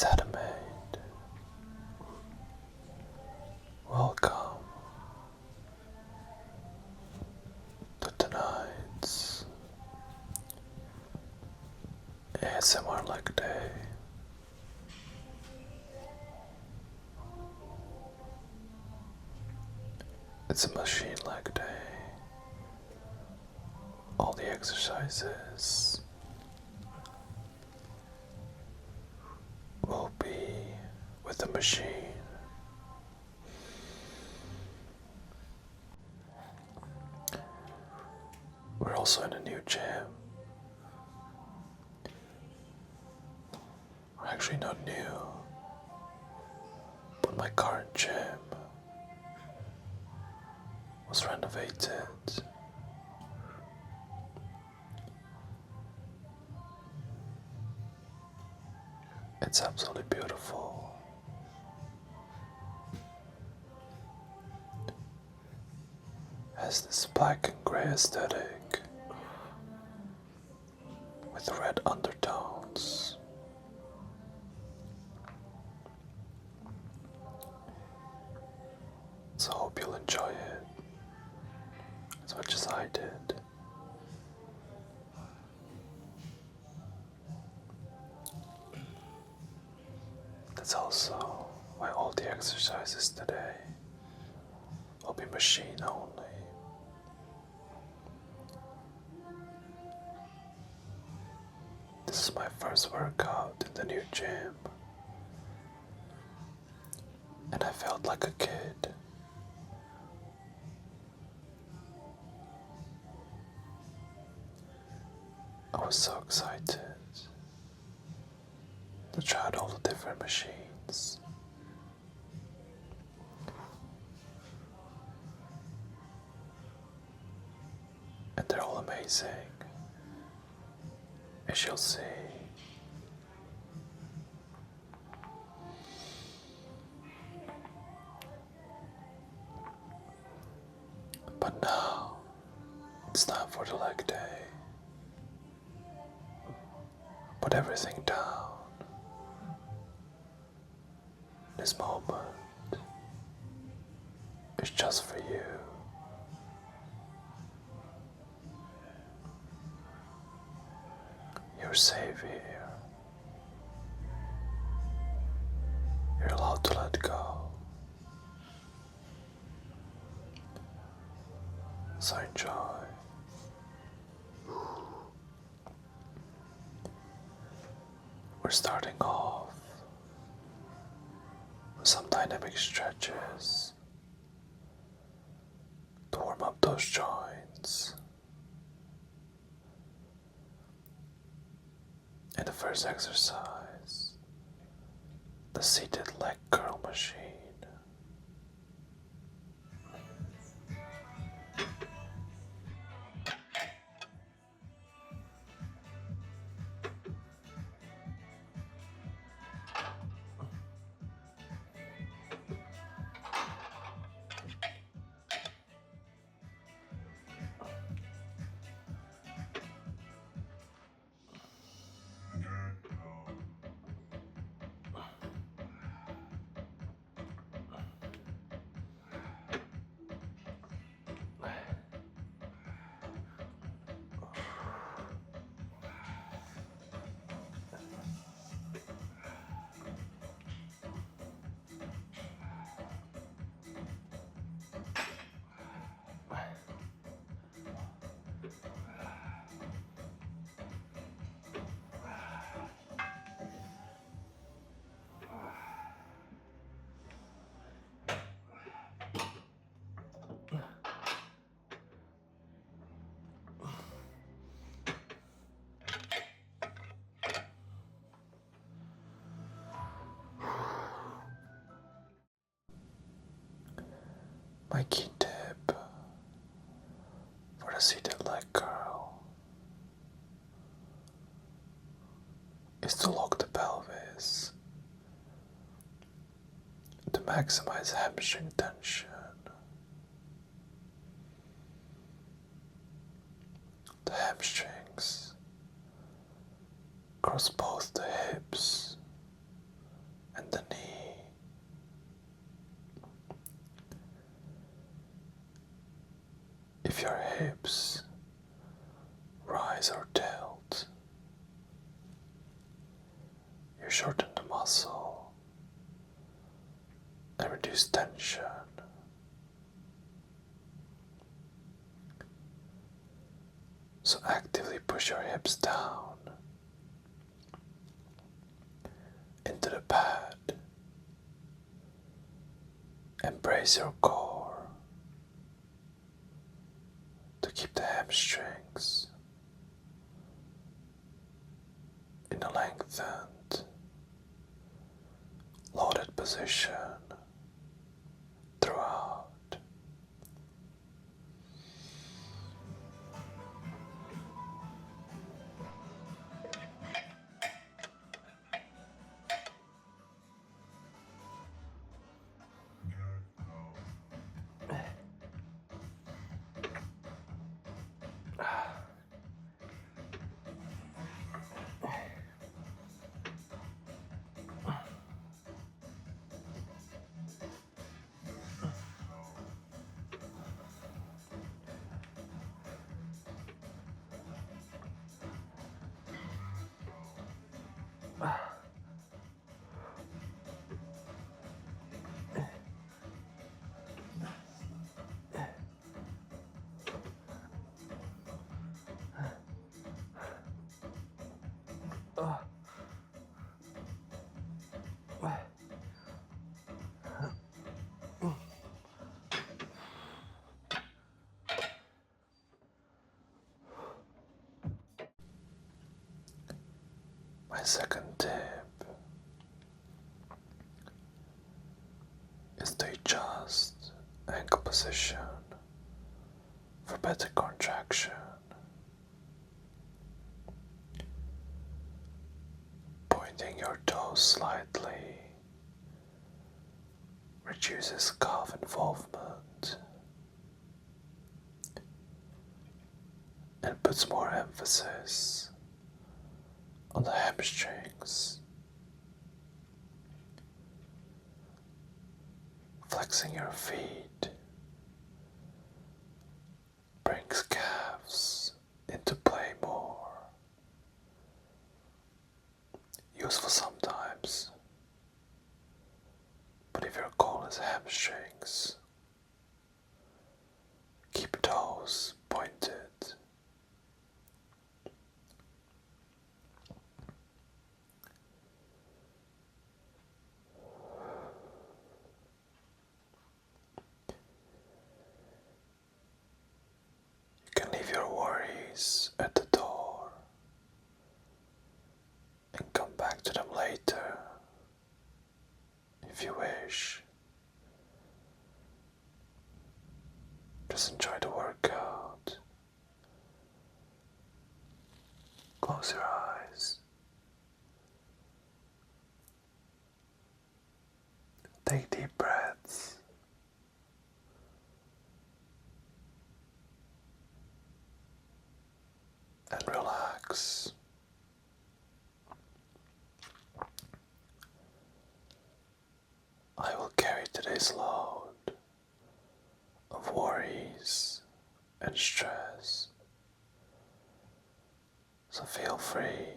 It's AdaMade. Welcome to tonight's ASMR leg day. It's a machine leg day. All the exercises will be with the machine. We're also in a new gym. We're actually not new, but my current gym was renovated. It's absolutely beautiful. Has this black and grey aesthetic with red undertones. So I hope you'll enjoy it as much as I did. That's also why all the exercises today will be machine only. This is my first workout in the new gym, and I felt like a kid. I was so excited to try out all the different machines. And they're all amazing, as you'll see. But now, it's time for the leg day. Put everything down. This moment is just for you. You're safe here. You're allowed to let go. So enjoy. We're starting off with some dynamic stretches to warm up those joints. In the first exercise, the seated leg curl machine. My key tip for the seated leg curl is to lock the pelvis to maximize hamstring tension. The hamstrings cross both the hips bend the knee. If your hips rise or tilt, you shorten the muscle and reduce tension. So actively push your hips down into the pad. Embrace your core to keep the hamstrings in a lengthened, loaded position throughout. My second tip is to adjust ankle position for better contraction. Pointing your toes slightly reduces calf involvement and puts more emphasis on the hamstrings. Flexing your feet brings calves into play more. Useful sometimes, but if your goal is hamstrings, keep toes pointed. You can leave your worries at the door and come back to them later if you wish. Just enjoy the workout. Close your eyes. Take deep breaths. And relax. I will carry today's load of worries and stress, so feel free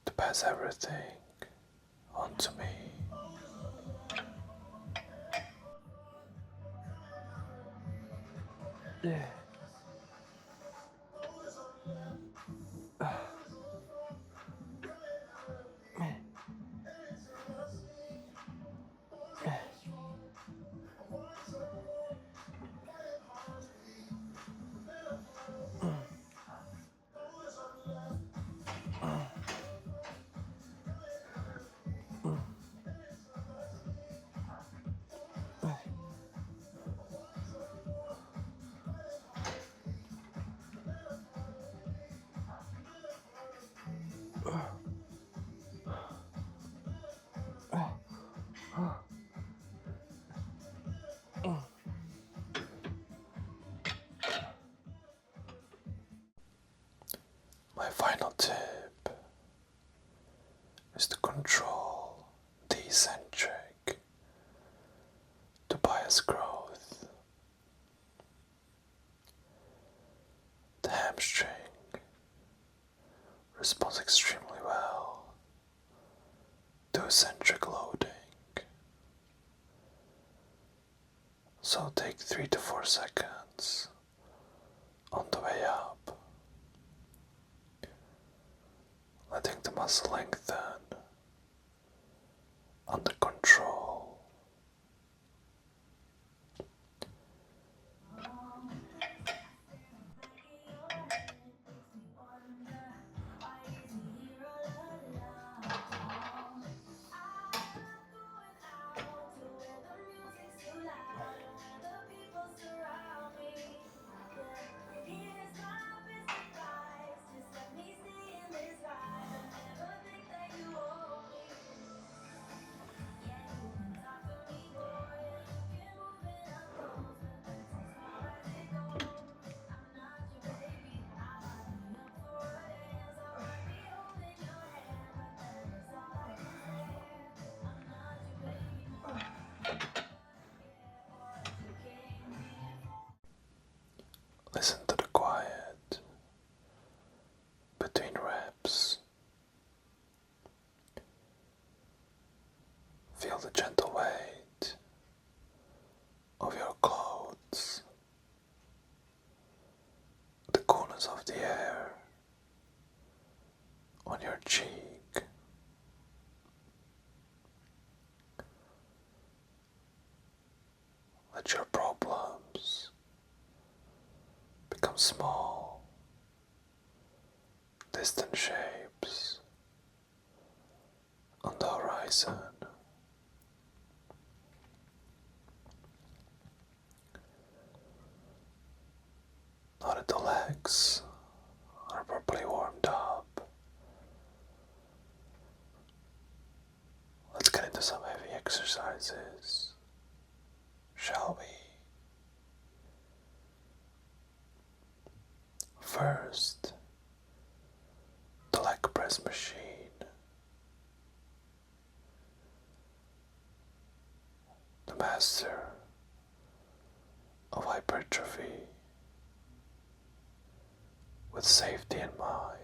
to pass everything on to me. Yeah. My final tip is to control spontaneous growth. The hamstring responds extremely well to eccentric loading. So take 3 to 4 seconds on the way up, letting the muscle lengthen under control. Listen to the quiet between reps. Feel the gentle weight of your clothes, the coolness of the air on your cheek. Let your problems become small, distant shapes on the horizon. Now that the legs are properly warmed up, let's get into some heavy exercises, shall we? First, the leg press machine. The master of hypertrophy with safety in mind.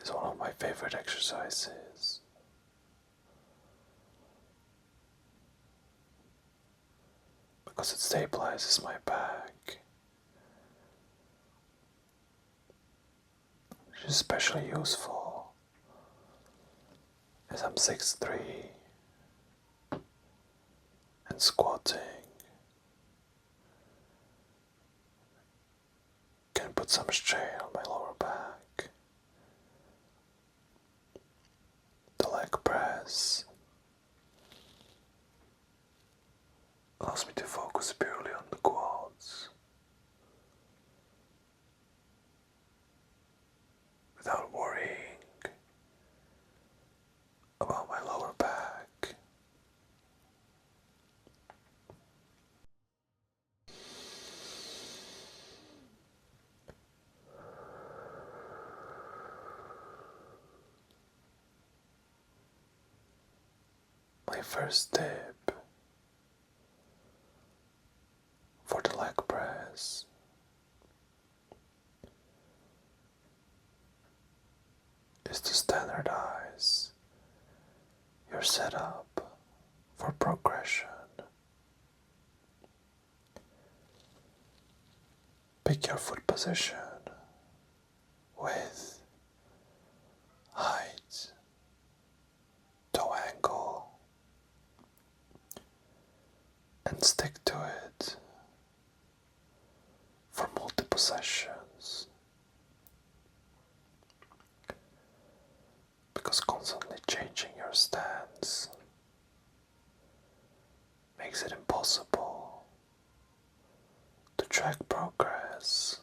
Is one of my favorite exercises. Because it stabilizes my back. Which is especially useful as I'm 6'3" and squatting can put some strain on my lower back. The leg press allows me to focus purely on the quads without worrying about my lower back. My first tip for the leg press is to standardize your setup for progression. Pick your foot position, width, height, toe angle, and stick to it for multiple sessions, because constantly changing your stance makes it impossible to track progress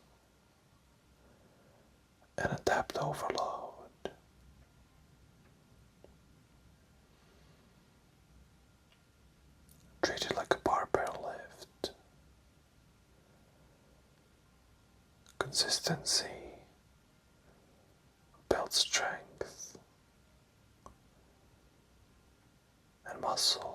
and adapt overload. Treat it like a barbell lift. Consistency builds strength and muscle.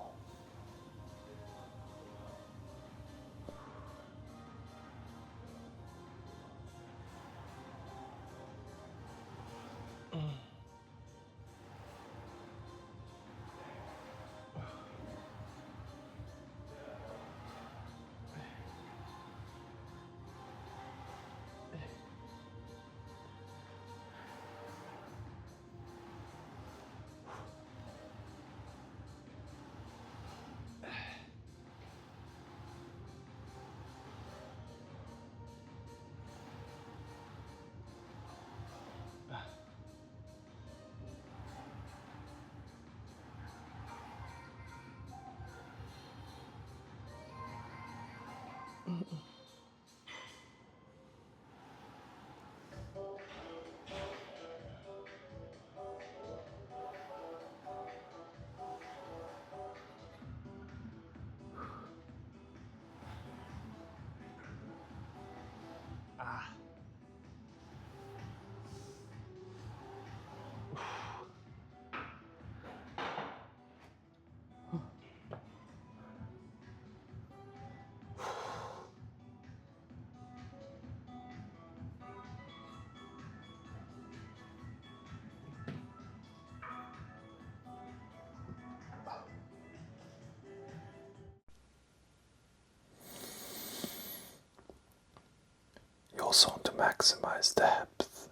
You also want to maximize depth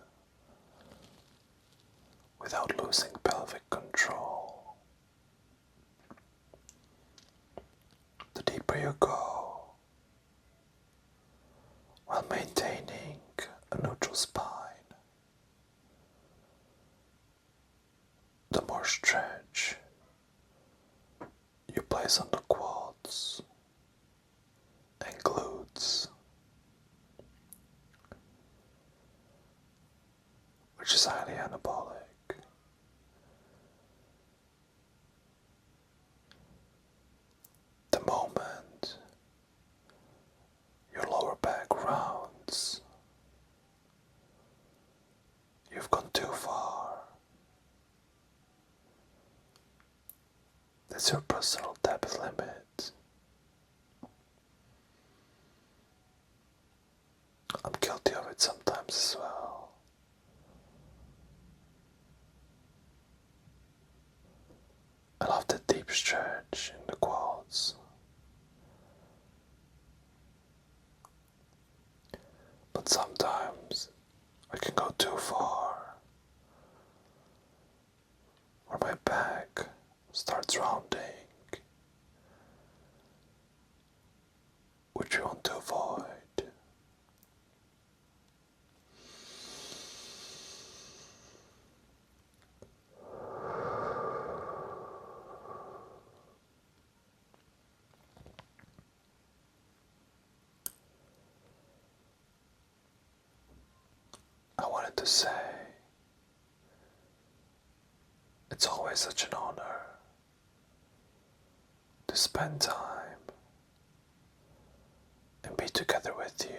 without losing pelvic control. The deeper you go, while maintaining a neutral spine, the more stretch you place on the quads and glutes, which is highly anabolic. The moment your lower back rounds, you've gone too far. That's your personal depth limit. I'm guilty of it sometimes as well. I love the deep stretch in the quads. But sometimes I can go too far, where my back to say, it's always such an honor to spend time and be together with you.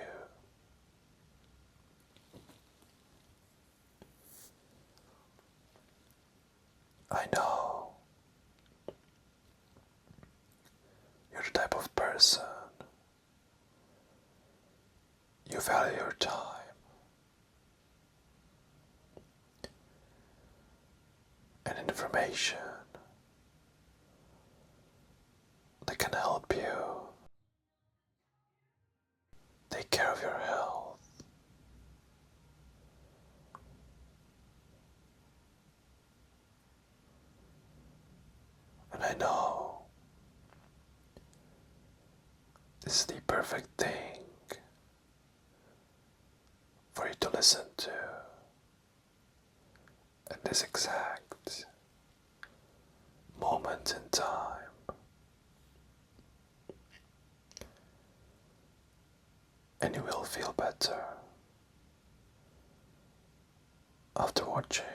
I know you're the type of person, you value your time, and information that can help you take care of your health. And I know this is the perfect thing for you to listen to at this exact moment in time. And you will feel better after watching.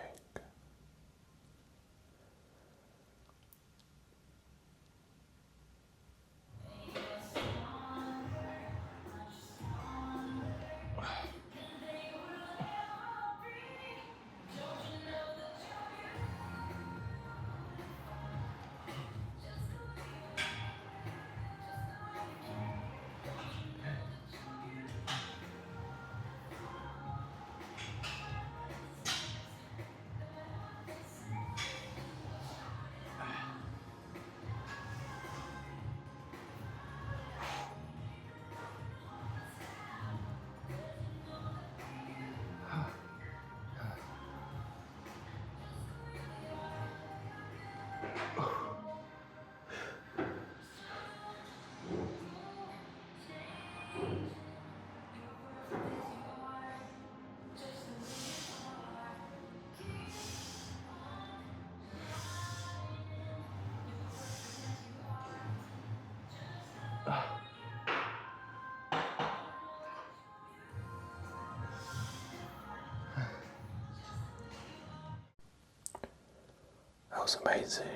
That was amazing.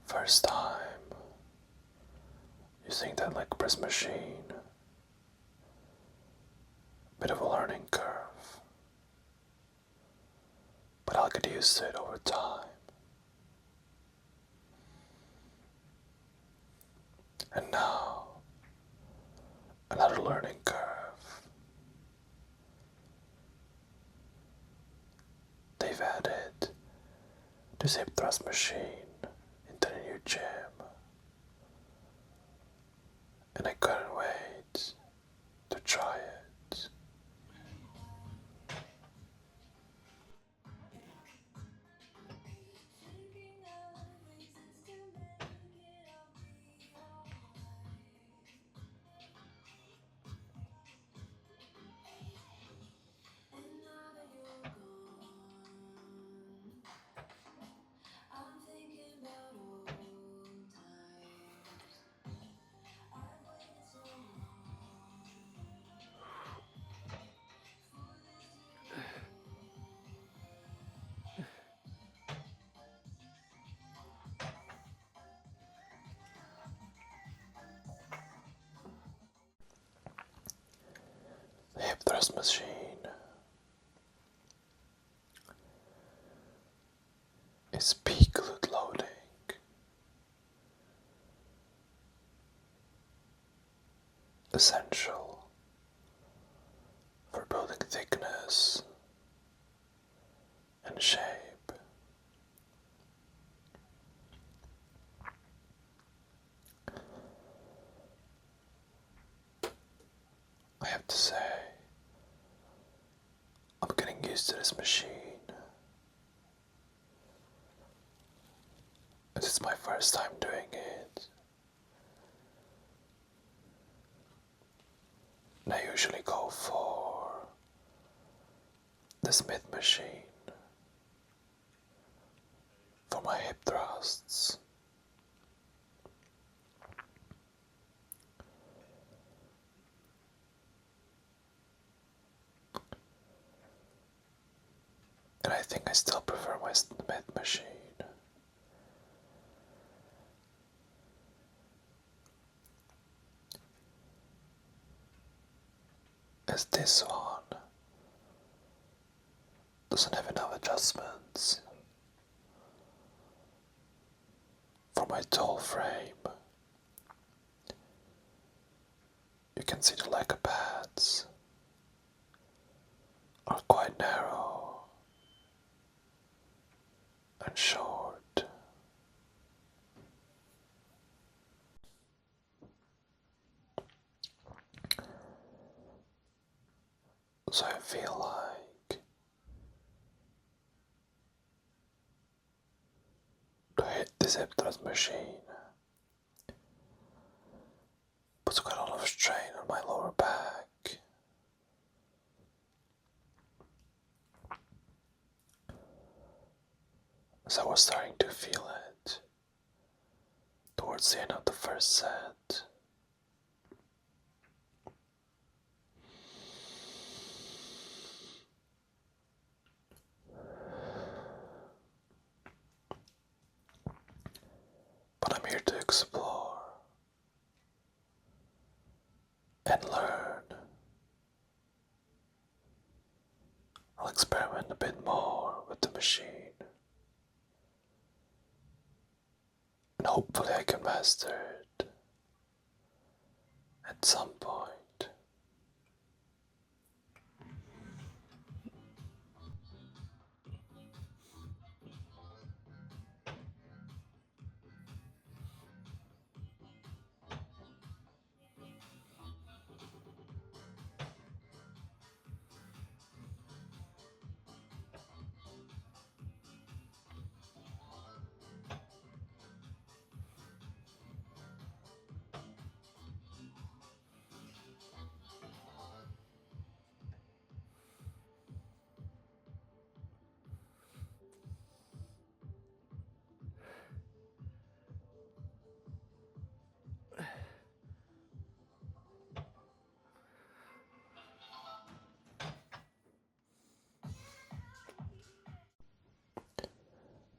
First time using that leg press machine. Bit of a learning curve, but I'll get used to it over time. And now, another learning curve. They've added this hip thrust machine into the new gym, and I couldn't wait to try it. The hip thrust machine is peak glute loading. Essential for building thickness and shape. I have to say, I'm getting used to this machine. It's my first time doing it. And I usually go for the Smith machine for my hip thrusts. think I still prefer my Smith machine. As this one doesn't have enough adjustments for my tall frame. You can see the lacquer pads are quite narrow and short. So I feel like to hit this Abduction machine puts quite a lot of strain on my lower back. As I was starting to feel it towards the end of the first set. But I'm here to explore and learn. I'll experiment a bit more with the machine. And hopefully I can master it at some point.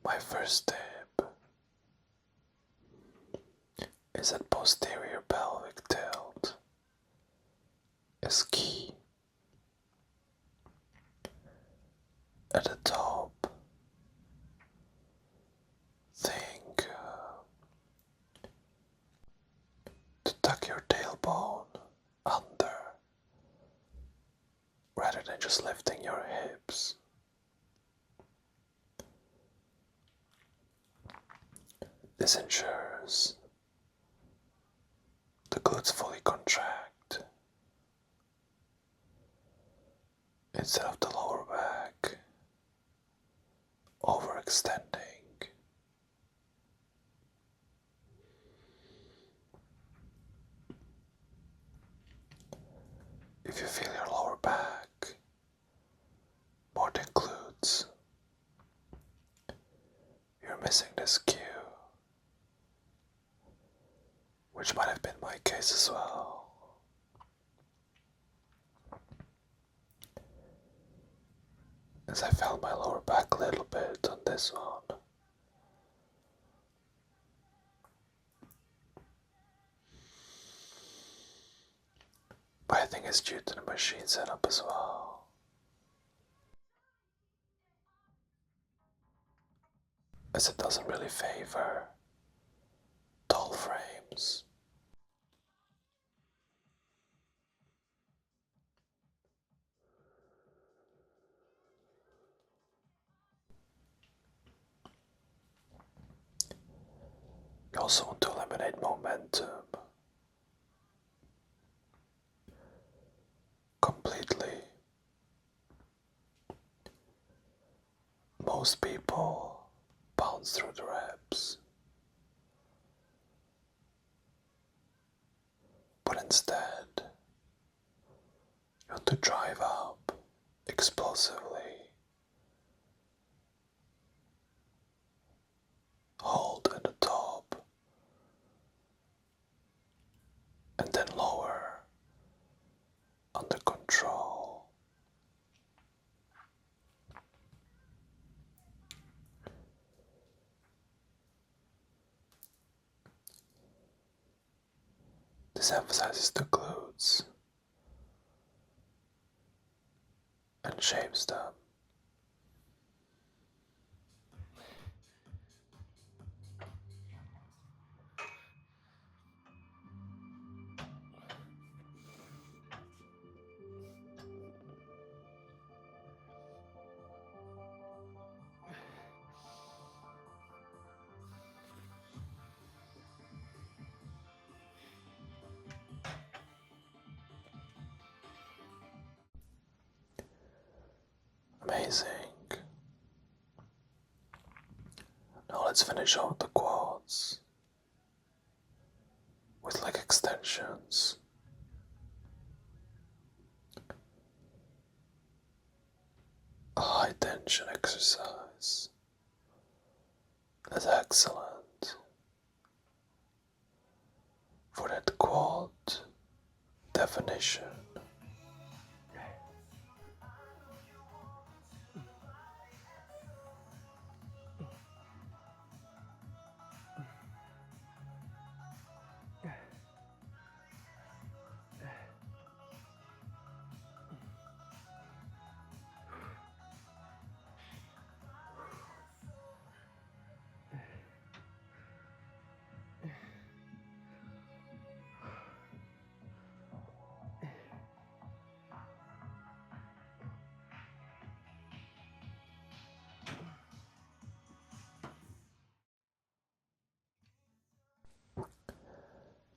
My first tip is that posterior pelvic tilt is key. At the top, think to tuck your tailbone under rather than just lifting your hips. This ensures the glutes fully contract instead of the lower back overextending. If you feel your lower back more than glutes, you're missing this cue, which might have been my case as well. As I felt my lower back a little bit on this one. But I think it's due to the machine setup as well. As it doesn't really favor tall frames. You also want to eliminate momentum completely. Most people bounce through the reps, but instead you want to drive up explosively, hold at the top, and then lower under control. This emphasizes the glutes and shapes them. Amazing. Now let's finish off the quads with leg extensions. A high tension exercise. That's excellent for that quad definition.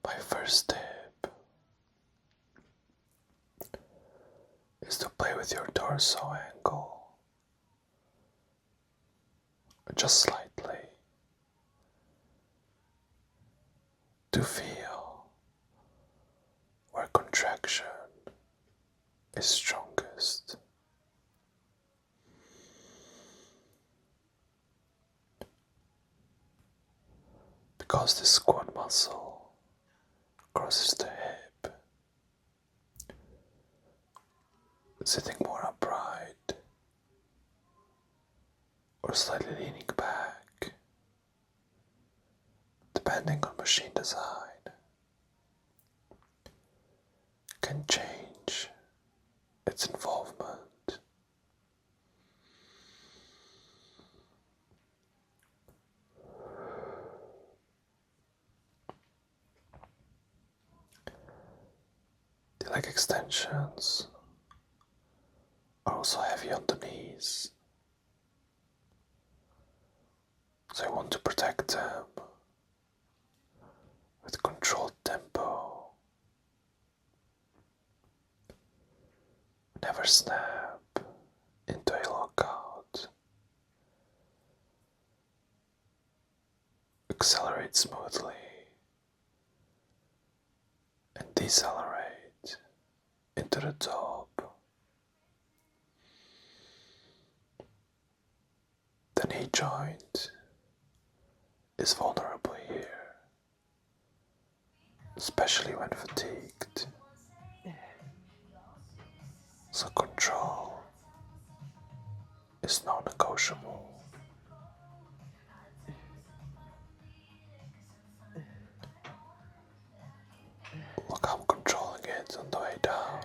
My first tip is to play with your torso angle, just slightly, to feel where contraction is strongest. Because this quad muscle crosses the hip, sitting more upright or slightly leaning back, depending on machine design, can change its involvement. The leg extensions are also heavy on the knees, so I want to protect them with controlled tempo. Never snap into a lockout. Accelerate smoothly and decelerate into the top. The knee joint is vulnerable here, especially when fatigued. So control is non-negotiable. Look how I'm controlling it on the way down.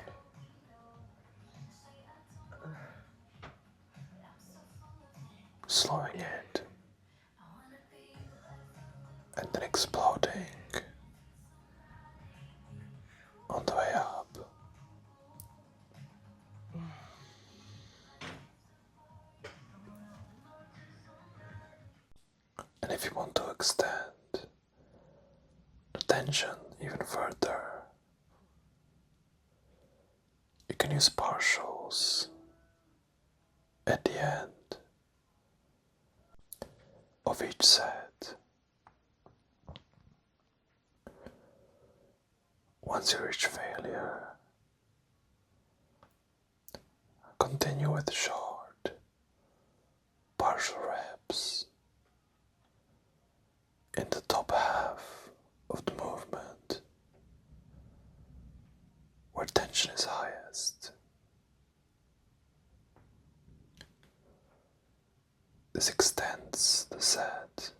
Slowing it and then exploding on the way up. And if you want to extend the tension even further, you can use partials at the end of each set. Once you reach failure, continue with short, partial reps in the top half of the movement, where tension is highest. This extends the set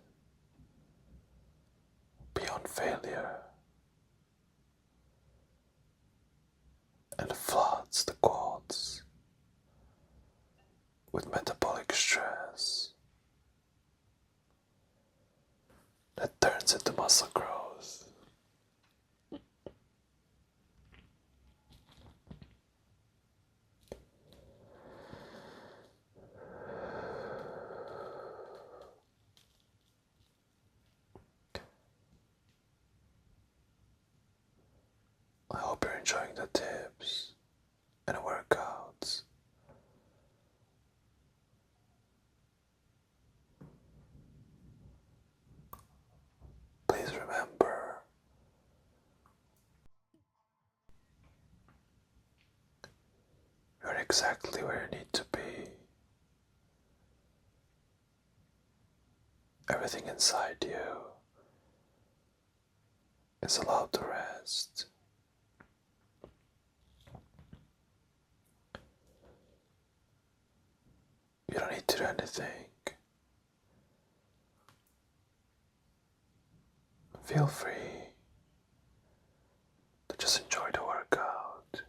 beyond failure and floods the quads with metabolic stress that turns into muscle growth. I hope you're enjoying the tips and workouts. Please remember, you're exactly where you need to be. Everything inside you is allowed to rest. You don't need to do anything. Feel free to just enjoy the workout.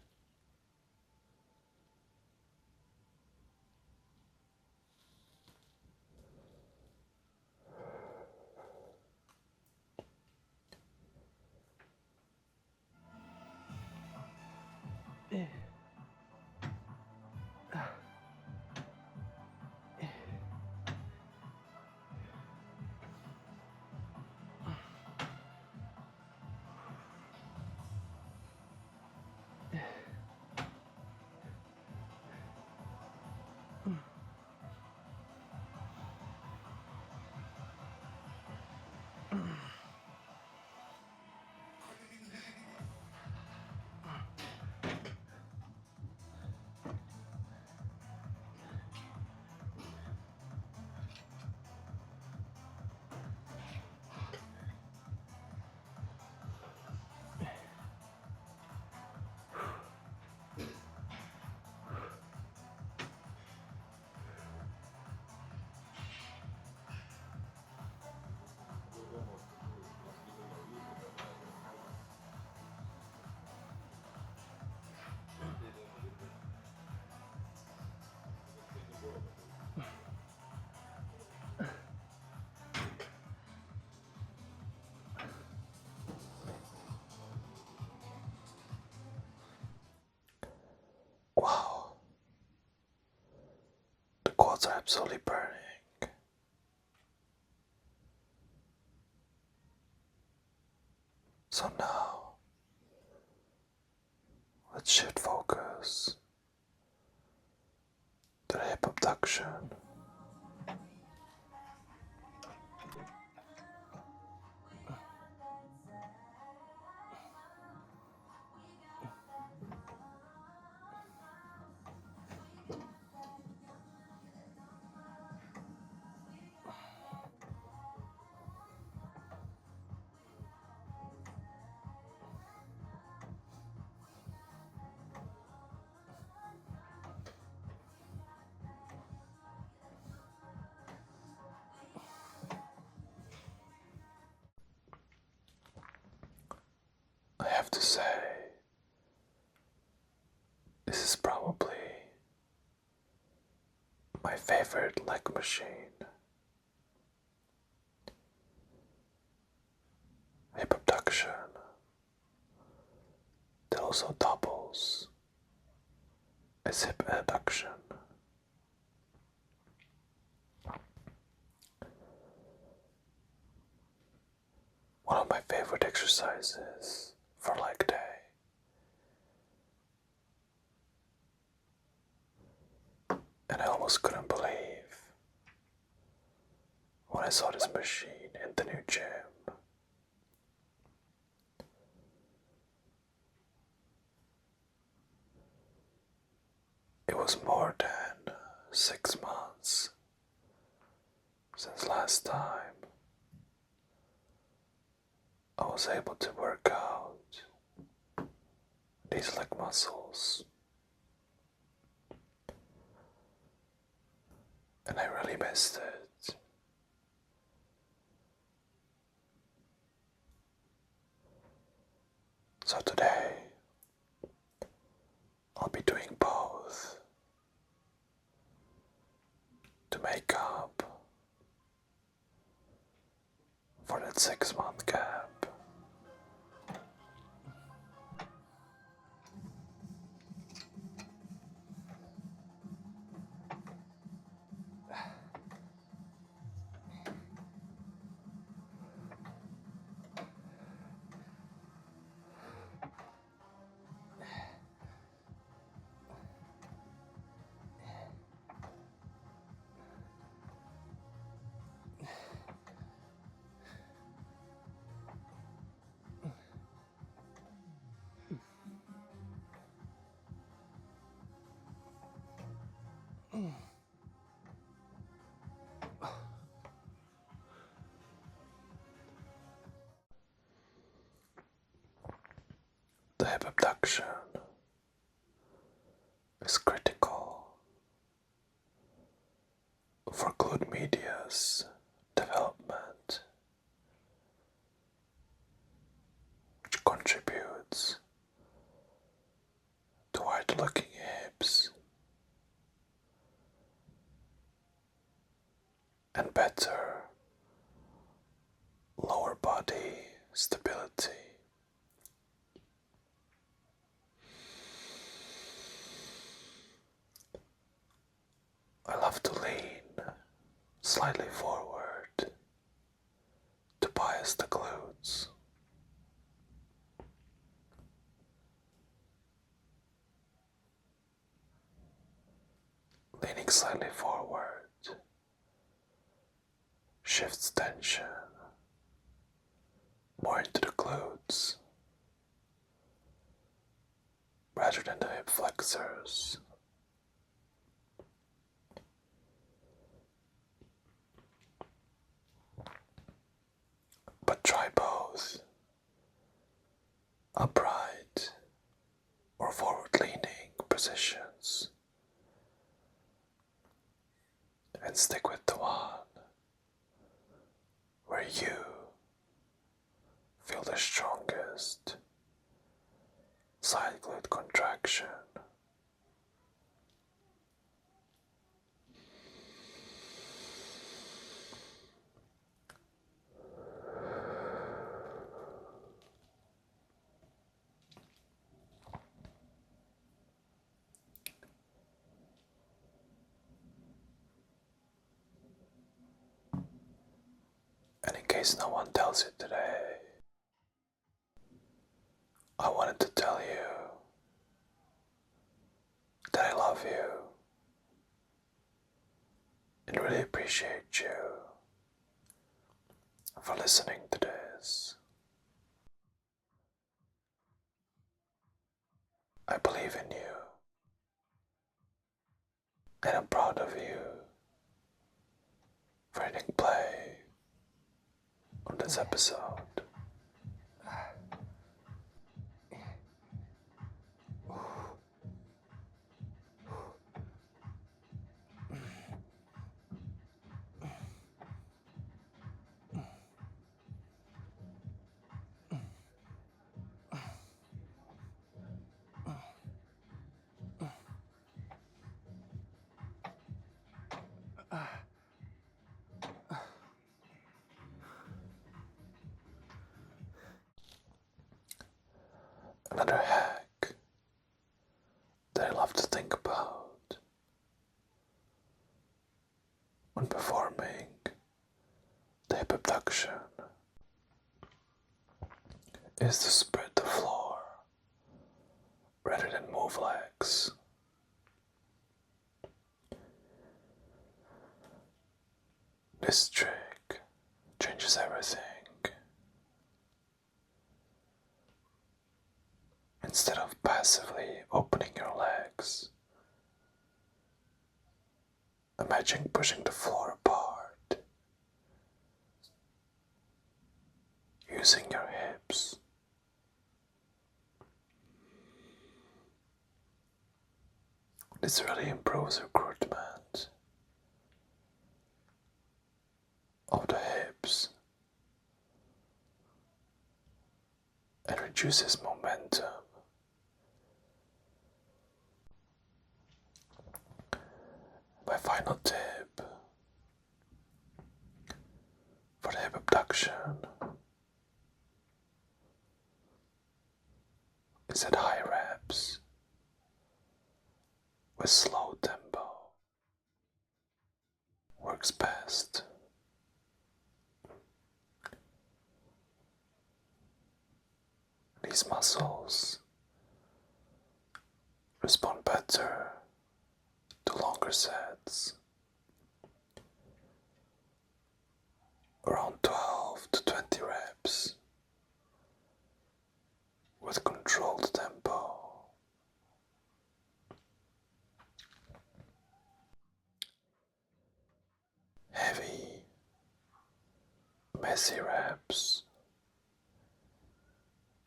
Wow, the quads are absolutely burning. So now, let's shift focus to the hip abduction. I have to say, this is probably my favorite leg machine. Hip abduction. It also doubles as hip adduction. One of my favorite exercises for leg day. And I almost couldn't believe when I saw this machine in the new gym. It was more than 6 months since last time I was able to work out these leg muscles. And I really missed it. So today, for that 6-month gap. The hip abduction is critical for glute media's development, which contributes to wide-looking hips and better lower body stability. I love to lean slightly forward to bias the glutes. Leaning slightly forward shifts tension more into the glutes rather than the hip flexors. But try both upright or forward-leaning positions and stick with the one where you feel the strongest side glute contraction. And in case no one tells you today, I wanted to tell you that I love you and really appreciate you for listening to this. I believe in you and I'm proud of you for hitting play on this episode. Another hack that I love to think about when performing the hip abduction is to spread the floor rather than move legs. This trick changes everything. Instead of passively opening your legs, imagine pushing the floor apart, using your hips. This really improves recruitment of the hips and reduces momentum. My final tip for the hip abduction Abduction is at high reps with slow tempo. Works best. These muscles respond better to longer sets, around 12 to 20 reps with controlled tempo. Heavy, messy reps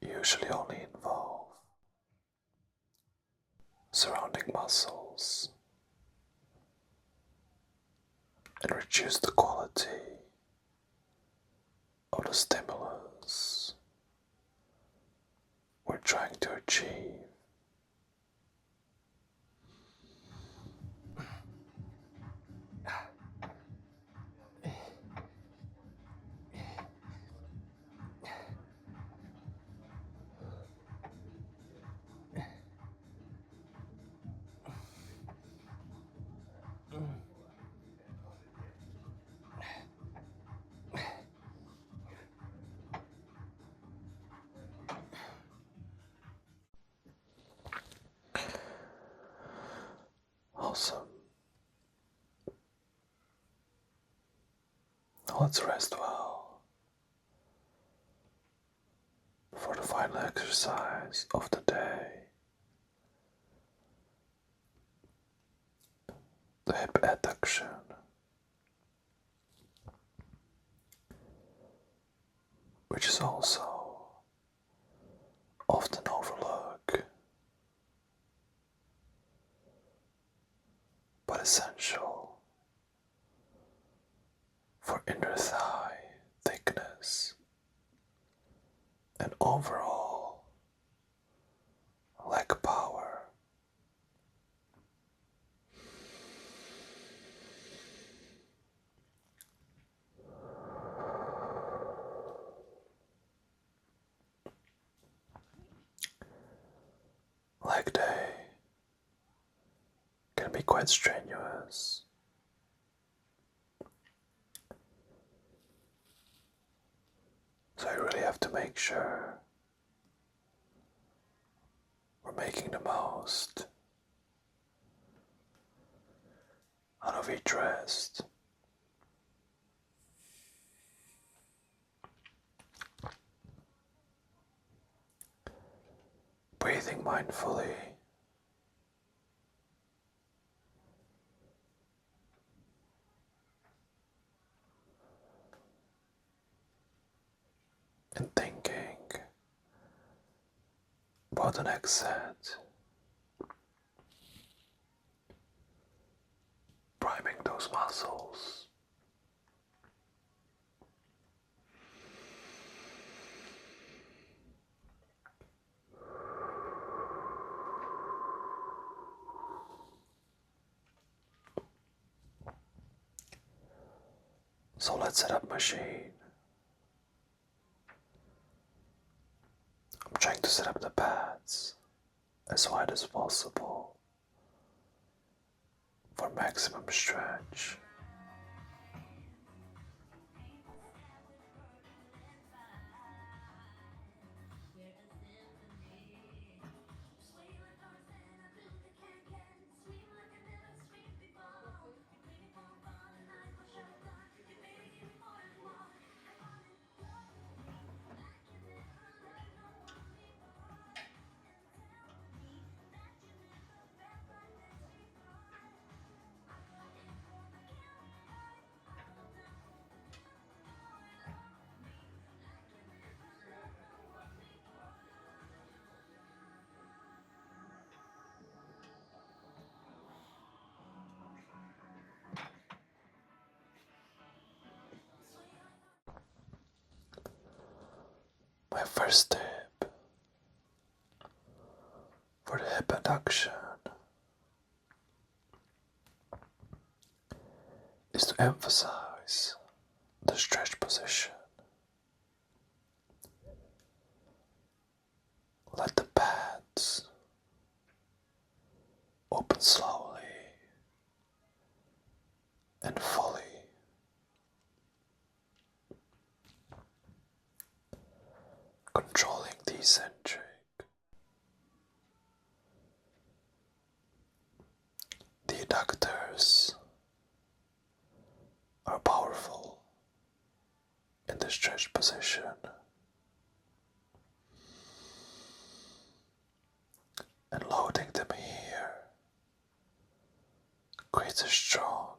usually only involve surrounding muscles and reduce the quality of the stimulus we're trying to achieve. Awesome. Now let's rest well for the final exercise of the day. The hip adduction. Which is also often overlooked, but essential for inner thigh thickness and overall leg power. Leg day can be quite strenuous. So you really have to make sure we're making the most out of each rest. Breathing mindfully. And thinking about the next set. Priming those muscles. So let's set up machine. I'm trying to set up the pads as wide as possible for maximum stretch. My first tip for the hip adduction is to emphasize the stretch position. Let the pads open slowly and fully. Controlling the eccentric. The adductors are powerful in the stretch position, and loading them here creates a strong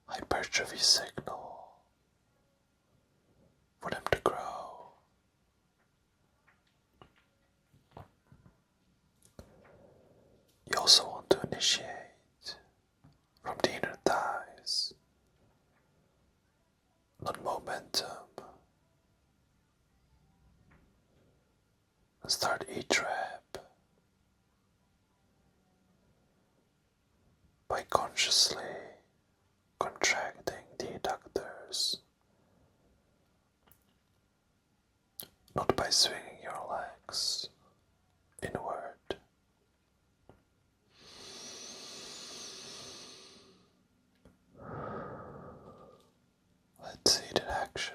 hypertrophy signal for them to grow. You also want to initiate from the inner thighs, not momentum, and start each rep by consciously contracting the adductors, not by swinging your legs inward. Let's see it in action.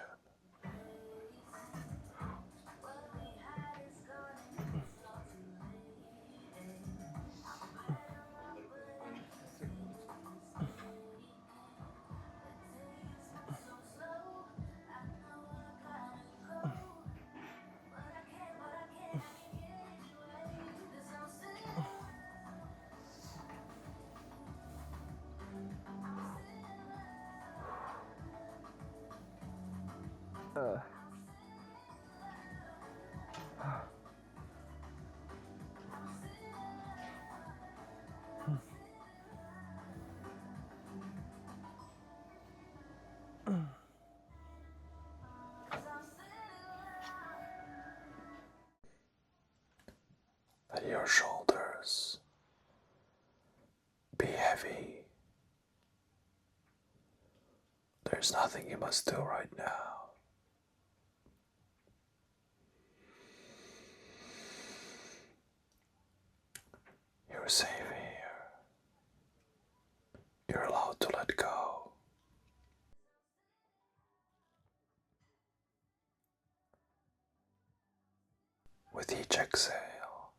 Let your shoulders be heavy. There's nothing you must do right now. You're safe here. You're allowed to let go. With each exhale,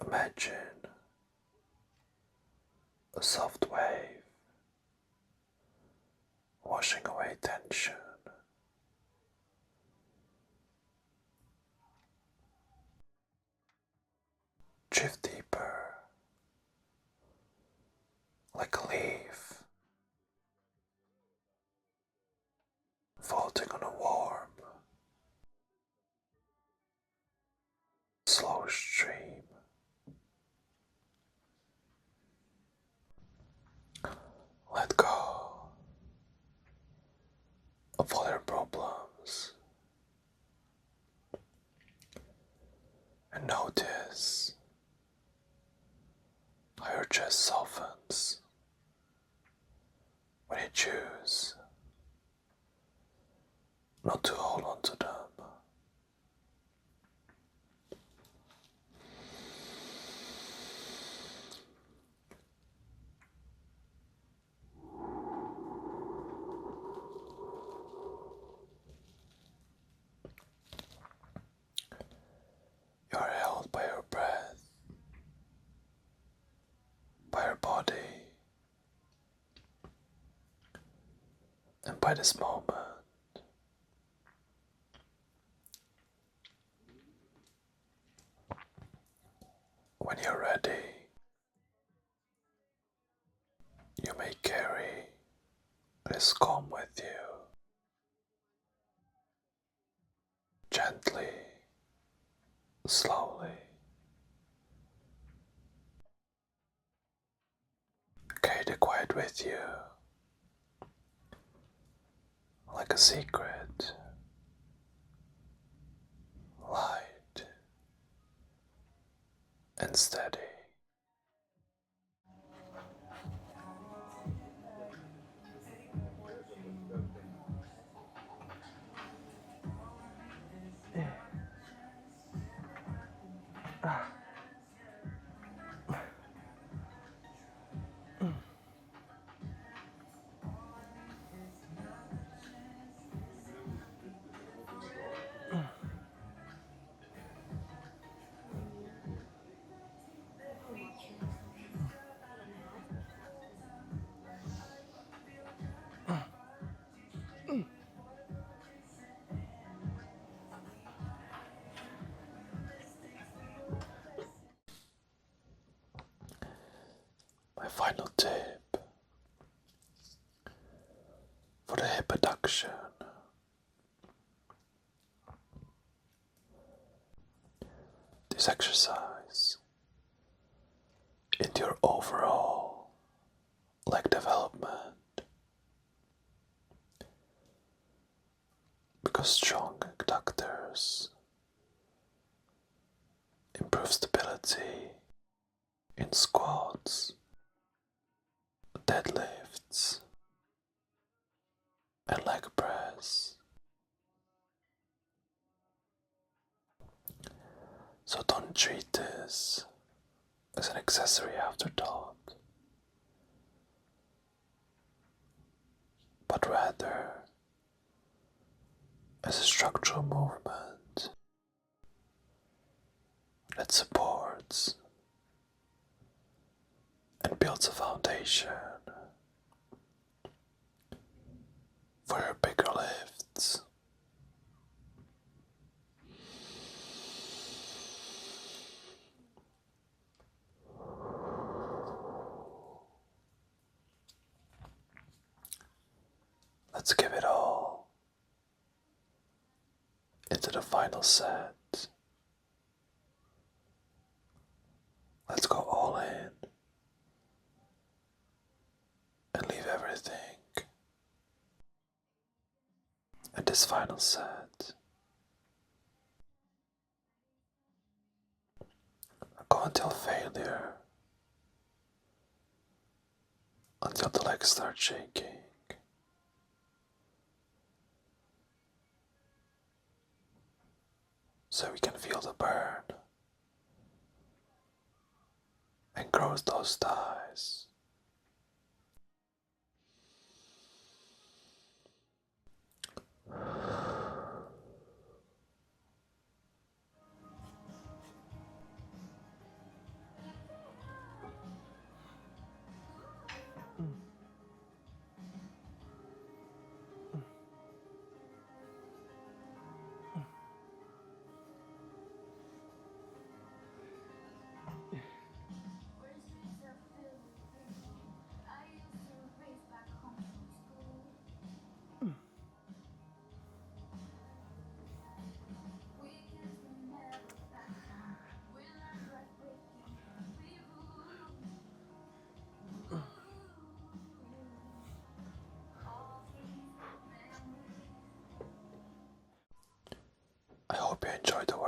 imagine a soft wave washing away tension. Drift deeper, like a leaf floating on a warm, slow stream. Let go of all your problems and notice how your chest softens when you choose not to hold on to them. You are held by your breath, by your body, and by this moment. When you're ready, you may carry this calm with you. Gently, slowly. Carry the quiet with you, like a secret, light and steady. final tip for the hip adduction. This exercise into your overall leg development, because strong adductors improve stability in squats, deadlifts, and leg press. So don't treat this as an accessory afterthought, but rather as a structural movement that supports and builds a foundation for your bigger lifts. Let's give it all into the final set. Let's go all in and leave everything at this final set. Go until failure, until the legs start shaking. So we can feel the burn and grow those thighs. I hope you enjoyed the